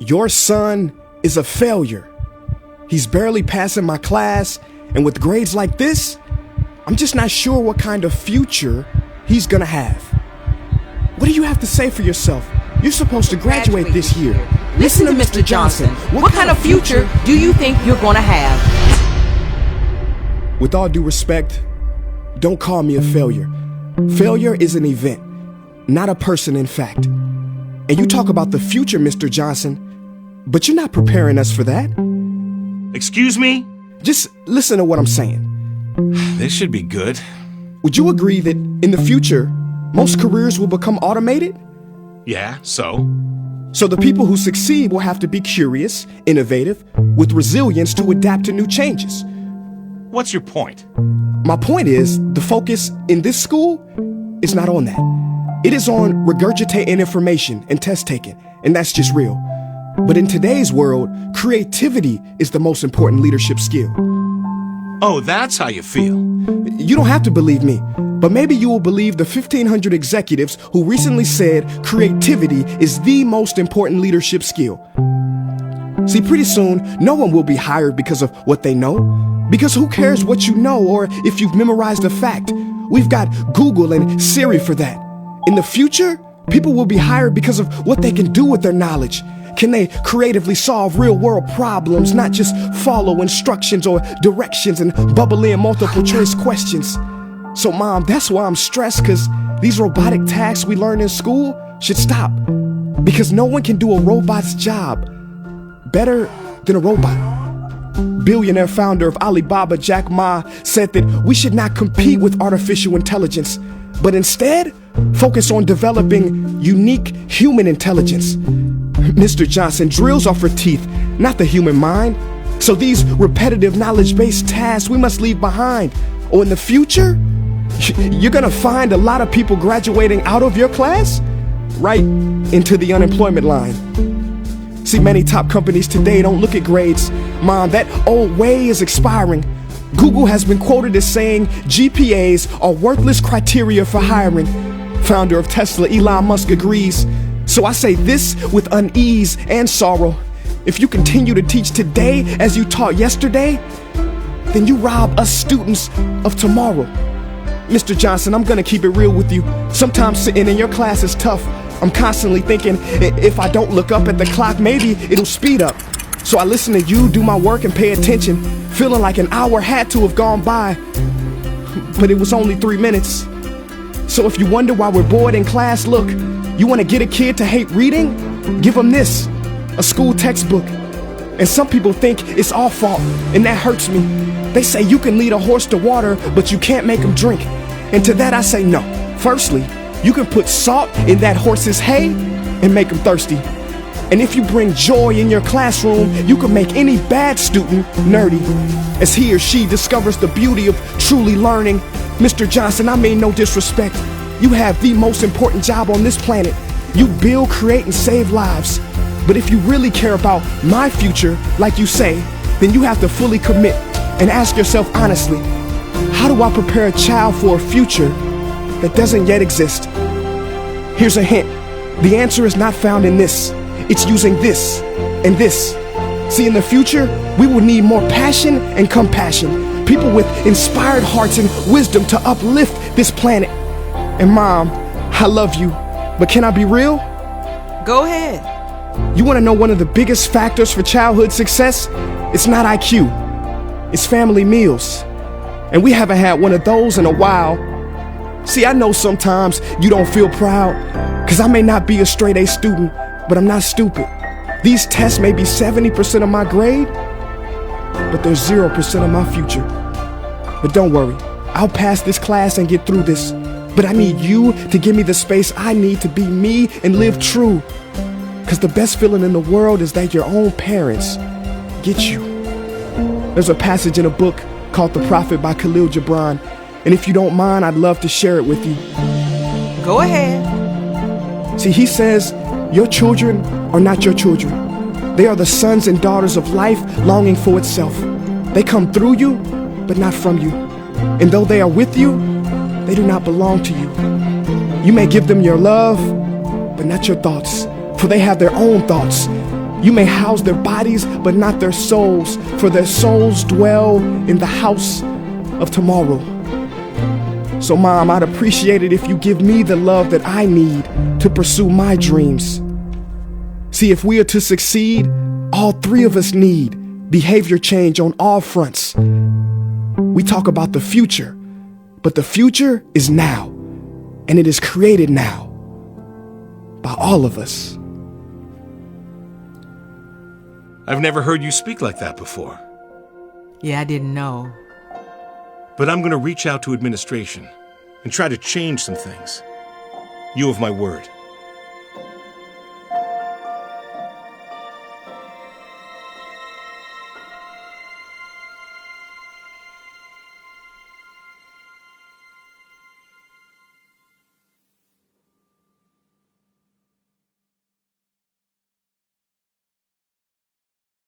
Your son is a failure. He's barely passing my class, and with grades like this, I'm just not sure what kind of future he's gonna have. What do you have to say for yourself? You're supposed to graduate this year. Listen to Mr. Johnson. What kind of future do you think you're gonna have? With all due respect, don't call me a failure. Failure is an event, not a person, in fact. And you talk about the future, Mr. Johnson, but you're not preparing us for that. Excuse me? Just listen to what I'm saying. This should be good. Would you agree that in the future, most careers will become automated? Yeah, so? So the people who succeed will have to be curious, innovative, with resilience to adapt to new changes. What's your point? My point is, the focus in this school is not on that. It is on regurgitating information and test taking, and that's just real. But in today's world, creativity is the most important leadership skill. Oh, that's how you feel. You don't have to believe me, but maybe you will believe the 1,500 executives who recently said creativity is the most important leadership skill. See, pretty soon, no one will be hired because of what they know. Because who cares what you know or if you've memorized a fact? We've got Google and Siri for that. In the future, people will be hired because of what they can do with their knowledge. Can they creatively solve real-world problems, not just follow instructions or directions and bubble in multiple choice questions? So, Mom, that's why I'm stressed, because these robotic tasks we learn in school should stop. Because no one can do a robot's job better than a robot. Billionaire founder of Alibaba, Jack Ma, said that we should not compete with artificial intelligence, but instead focus on developing unique human intelligence. Mr. Johnson, drills are for teeth, not the human mind. So these repetitive knowledge-based tasks we must leave behind. Or in the future, you're gonna find a lot of people graduating out of your class right into the unemployment line. See, many top companies today don't look at grades. Mom, that old way is expiring. Google has been quoted as saying GPAs are worthless criteria for hiring. Founder of Tesla, Elon Musk, agrees. So I say this with unease and sorrow. If you continue to teach today as you taught yesterday, then you rob us students of tomorrow. Mr. Johnson, I'm gonna keep it real with you. Sometimes sitting in your class is tough. I'm constantly thinking, if I don't look up at the clock, maybe it'll speed up. So I listen to you do my work and pay attention, feeling like an hour had to have gone by. But it was only 3 minutes. So if you wonder why we're bored in class, look, you want to get a kid to hate reading? Give them this, a school textbook. And some people think it's our fault, and that hurts me. They say you can lead a horse to water, but you can't make him drink. And to that I say no. Firstly, you can put salt in that horse's hay and make him thirsty. And if you bring joy in your classroom, you can make any bad student nerdy, as he or she discovers the beauty of truly learning. Mr. Johnson, I mean no disrespect. You have the most important job on this planet. You build, create, and save lives. But if you really care about my future, like you say, then you have to fully commit and ask yourself honestly, how do I prepare a child for a future that doesn't yet exist? Here's a hint. The answer is not found in this. It's using this and this. See, in the future, we will need more passion and compassion. People with inspired hearts and wisdom to uplift this planet. And Mom, I love you, but can I be real? Go ahead. You want to know one of the biggest factors for childhood success? It's not IQ. It's family meals. And we haven't had one of those in a while. See, I know sometimes you don't feel proud, because I may not be a straight A student, but I'm not stupid. These tests may be 70% of my grade, but they're 0% of my future. But don't worry, I'll pass this class and get through this. But I need you to give me the space I need to be me and live true. Because the best feeling in the world is that your own parents get you. There's a passage in a book called The Prophet by Khalil Gibran. And if you don't mind, I'd love to share it with you. Go ahead. See, he says, your children are not your children. They are the sons and daughters of life longing for itself. They come through you, but not from you. And though they are with you, they do not belong to you. You may give them your love, but not your thoughts, for they have their own thoughts. You may house their bodies, but not their souls, for their souls dwell in the house of tomorrow. So, Mom, I'd appreciate it if you give me the love that I need to pursue my dreams. See, if we are to succeed, all three of us need behavior change on all fronts. We talk about the future, but the future is now, and it is created now by all of us. I've never heard you speak like that before. Yeah, I didn't know. But I'm going to reach out to administration and try to change some things. You have my word.